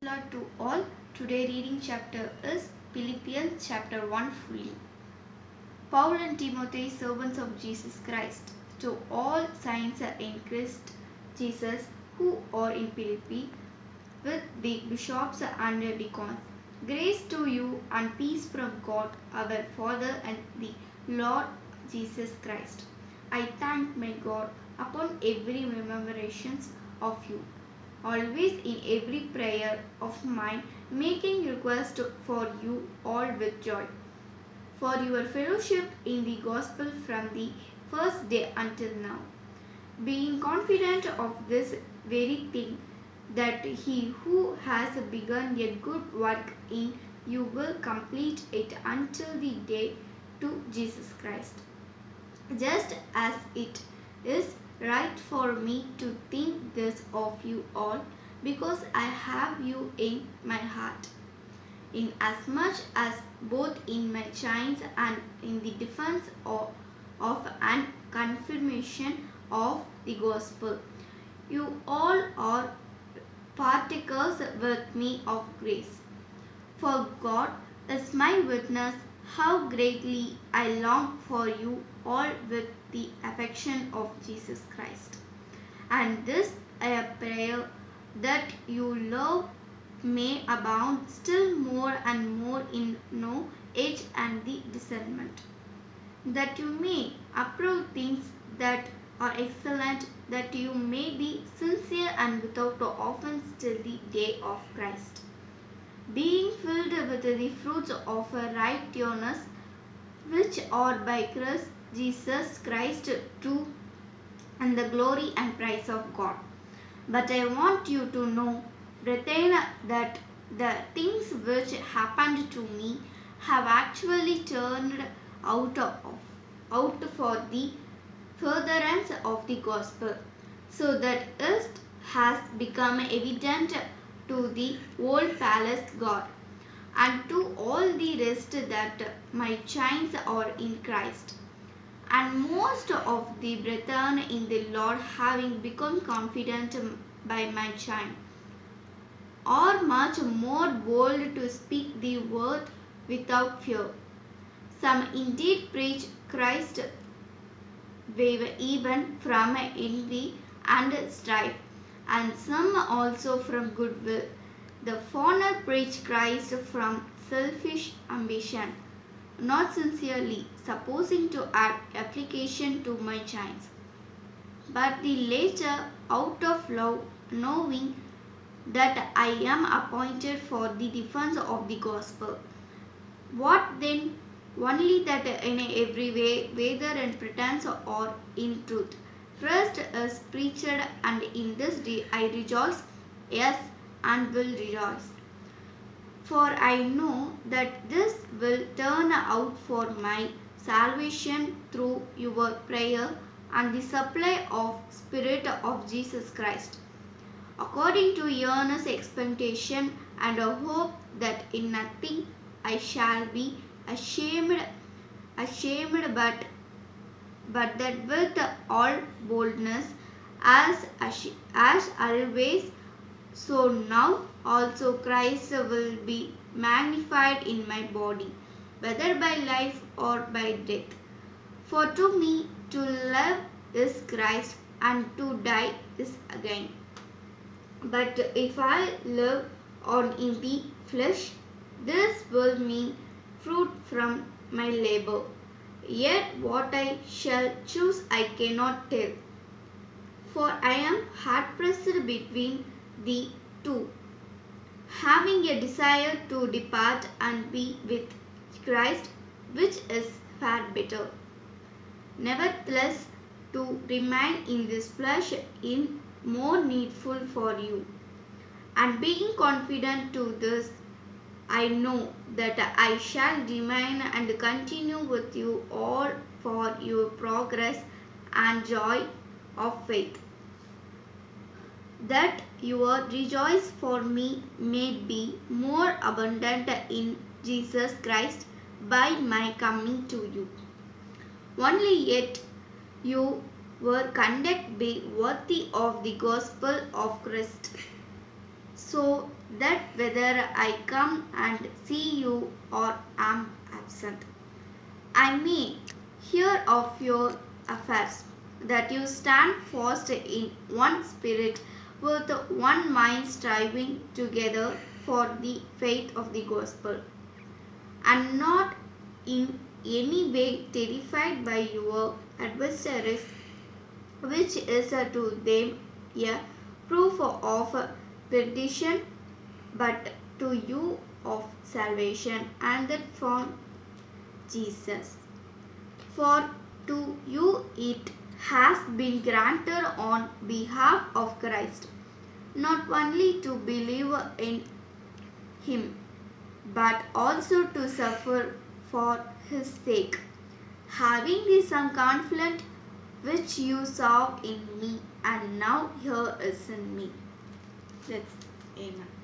Lord to all. Today reading chapter is Philippians chapter 1 fully. Paul and Timothy, servants of Jesus Christ, to all saints in Christ Jesus who are in Philippi, with the bishops and deacons. Grace to you and peace from God our Father and the Lord Jesus Christ. I thank my God upon every remembrance of you, always in every prayer of mine, making request for you all with joy, for your fellowship in the gospel from the first day until now, being confident of this very thing, that he who has begun a good work in you will complete it until the day to Jesus Christ. Just as it is right for me to think this of you all, because I have you in my heart, inasmuch as both in my chains and in the defense of and confirmation of the gospel, you all are partakers with me of grace. For God is my witness how greatly I long for you all with the affection of Jesus Christ. And this a prayer, that your love may abound still more and more in knowledge and the discernment, that you may approve things that are excellent, that you may be sincere and without offense till the day of Christ, being filled with the fruits of righteousness, which are by Christ Jesus Christ to and the glory and praise of God. But I want you to know, brethren, that the things which happened to me have actually turned out for the furtherance of the gospel, so that it has become evident to the old palace guard and to all the rest that my chains are in Christ. And most of the brethren in the Lord, having become confident by my chain, are much more bold to speak the word without fear. Some indeed preach Christ even from envy and strife, and some also from goodwill. The former preach Christ from selfish ambition, not sincerely, supposing to add application to my chains, but the latter out of love, knowing that I am appointed for the defense of the gospel. What then? Only that in every way, whether in pretense or in truth, Christ is preached, and in this day I rejoice, yes, and will rejoice. For I know that this will turn out for my salvation through your prayer and the supply of Spirit of Jesus Christ, according to earnest expectation and a hope that in nothing I shall be ashamed, but that with all boldness, as always, so now also Christ will be magnified in my body, whether by life or by death. For to me to live is Christ, and to die is gain. But if I live on in the flesh, this will mean fruit from my labor. Yet what I shall choose I cannot tell. For I am hard pressed between the two, having a desire to depart and be with Christ, which is far better. Nevertheless, to remain in this flesh is more needful for you. And being confident to this, I know that I shall remain and continue with you all for your progress and joy of faith, that your rejoice for me may be more abundant in Jesus Christ by my coming to you. Only yet you were conduct be worthy of the gospel of Christ. So that whether I come and see you or am absent, I may hear of your affairs, that you stand fast in one spirit, with one mind, striving together for the faith of the gospel, and not in any way terrified by your adversaries, which is to them a proof of perdition, but to you of salvation, and that from Jesus. For to you it has been granted on behalf of Christ, not only to believe in him, but also to suffer for his sake, having the same confidence which you saw in me and now here is in me. Let's Amen.